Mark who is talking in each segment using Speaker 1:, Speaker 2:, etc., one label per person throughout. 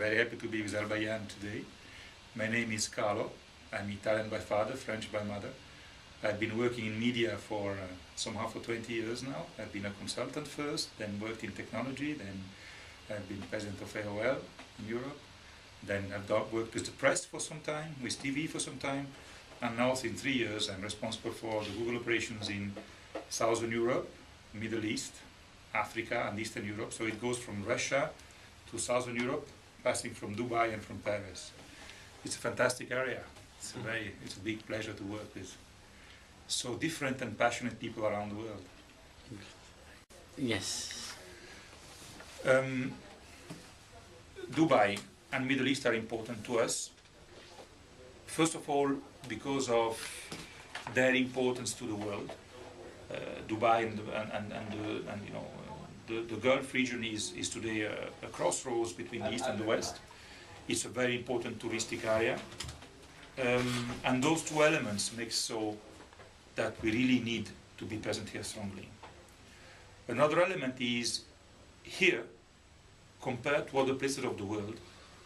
Speaker 1: very happy to be with البيان today. My name is Carlo. I'm Italian by father, French by mother. I've been working in media for somehow for 20 years now. I've been a consultant first, then worked in technology, then I've been president of AOL in Europe. Then I've worked with the press for some time, with TV for some time, and now in 3 years I'm responsible for the Google operations in Southern Europe, Middle East, Africa and Eastern Europe. So it goes from Russia to Southern Europe, passing from Dubai and from Paris. It's a fantastic area. It's a big pleasure to work with so different and passionate people around the world.
Speaker 2: Yes.
Speaker 1: Dubai and Middle East are important to us. First of all, because of their importance to the world. Dubai and you know the Gulf region is today a crossroads between the East and the West. It's a very important touristic area, and those two elements make so that we really need to be present here strongly. Another element is here, compared to other places of the world,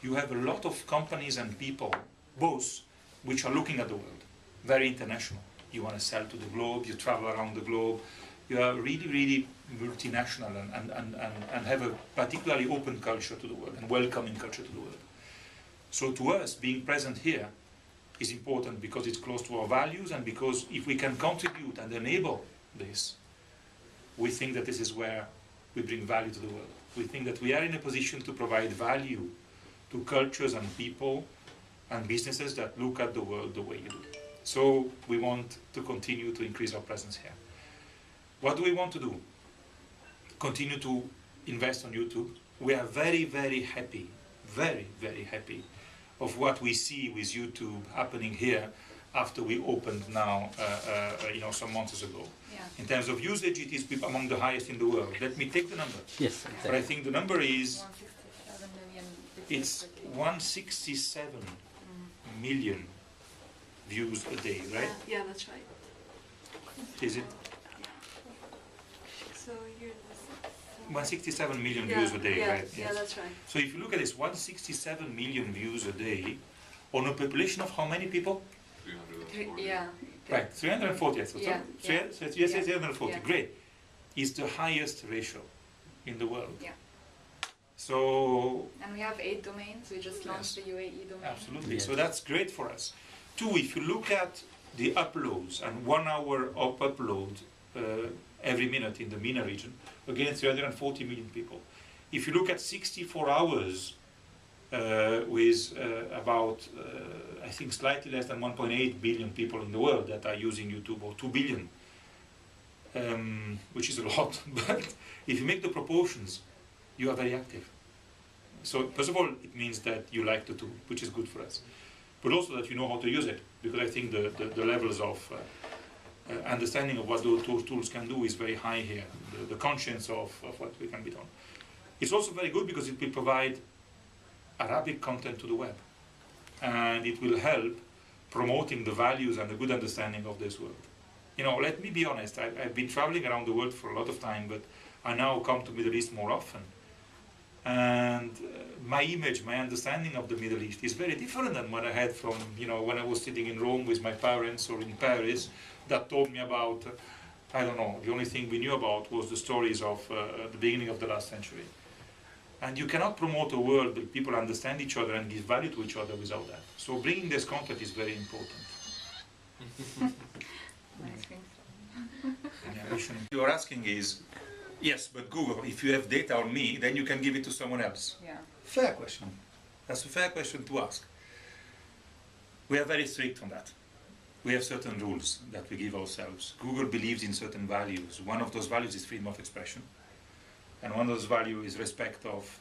Speaker 1: you have a lot of companies and people, both, which are looking at the world, very international. You want to sell to the globe, you travel around the globe, you are really, really multinational and have a particularly open culture to the world and welcoming culture to the world. So to us, being present here is important because it's close to our values and because if we can contribute and enable this, we think that this is where we bring value to the world. We think that we are in a position to provide value to cultures and people and businesses that look at the world the way you do. So we want to continue to increase our presence here. What do we want to do? Continue to invest on YouTube. We are very, very happy, very, very happy of what we see with YouTube happening here after we opened now, some months ago.
Speaker 3: Yeah.
Speaker 1: In terms of usage, it is among the highest in the world. Let me take the number.
Speaker 2: Yes, exactly.
Speaker 1: But I think the number is
Speaker 3: 167 million.
Speaker 1: it's 167 million views a day, right?
Speaker 3: Yeah, that's right.
Speaker 1: Is it
Speaker 3: So you're
Speaker 1: 167 million views a day, right?
Speaker 3: Yeah, that's right.
Speaker 1: So if you look at this, 167 million views a day on a population of how many people?
Speaker 4: 340.
Speaker 3: Yeah.
Speaker 1: Right, 340. So
Speaker 3: Yeah,
Speaker 1: yes,
Speaker 3: yeah.
Speaker 1: 340.
Speaker 3: Yeah.
Speaker 1: Great. It's the highest ratio in the world.
Speaker 3: Yeah.
Speaker 1: So
Speaker 3: And we have 8 domains. We just launched the UAE domain.
Speaker 1: absolutely.
Speaker 2: Yes.
Speaker 1: So that's great for us. Two, if you look at the uploads and 1 hour of upload every minute in the MENA region, again 340 million people. If you look at 64 hours with about, I think slightly less than 1.8 billion people in the world that are using YouTube, or 2 billion, which is a lot, but if you make the proportions, you are very active. So first of all, it means that you like the tool, which is good for us, but also that you know how to use it, because I think the levels of understanding of what those tools can do is very high here, the conscience of what we can be done. It's also very good because it will provide Arabic content to the web, and it will help promoting the values and the good understanding of this world. You know, let me be honest, I've been traveling around the world for a lot of time, but I now come to Middle East more often. And my image, my understanding of the Middle East is very different than what I had from, when I was sitting in Rome with my parents or in Paris that told me about, I don't know, the only thing we knew about was the stories of the beginning of the last century. And you cannot promote a world that people understand each other and give value to each other without that. So bringing this content is very important. You're asking is, yes, but Google, if you have data on me, then you can give it to someone else.
Speaker 3: Yeah.
Speaker 1: Fair question. That's a fair question to ask. We are very strict on that. We have certain rules that we give ourselves. Google believes in certain values. One of those values is freedom of expression. And one of those values is respect of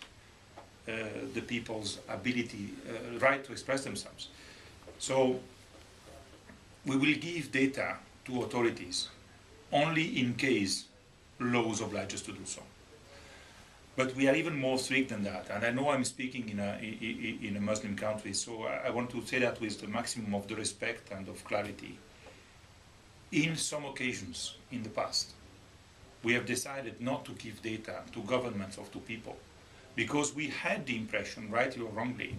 Speaker 1: the people's ability, right to express themselves. So we will give data to authorities only in case laws oblige us to do so. But we are even more strict than that. And I know I'm speaking in a Muslim country, so I want to say that with the maximum of the respect and of clarity. In some occasions in the past, we have decided not to give data to governments or to people because we had the impression, rightly or wrongly,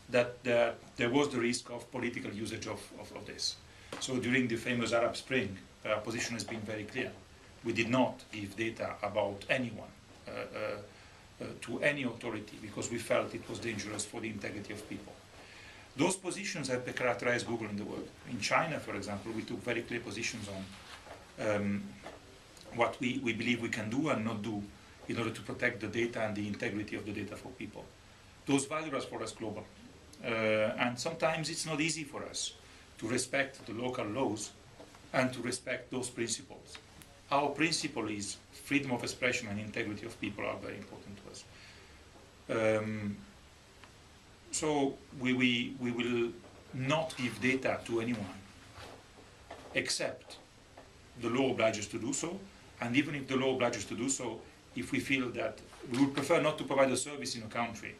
Speaker 1: that there was the risk of political usage of this. So during the famous Arab Spring, our position has been very clear. We did not give data about anyone to any authority because we felt it was dangerous for the integrity of people. Those positions have characterized Google in the world. In China, for example, we took very clear positions on what we believe we can do and not do in order to protect the data and the integrity of the data for people. Those values are for us global. And sometimes it's not easy for us to respect the local laws and to respect those principles. Our principle is freedom of expression and integrity of people are very important to us. So we will not give data to anyone except the law obliges to do so, and even if the law obliges to do so, if we feel that we would prefer not to provide a service in a country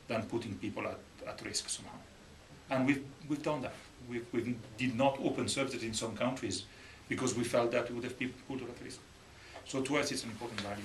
Speaker 1: than putting people at risk somehow. And we've done that. We did not open services in some countries because we felt that we would have people put at risk. So to us it's an important value.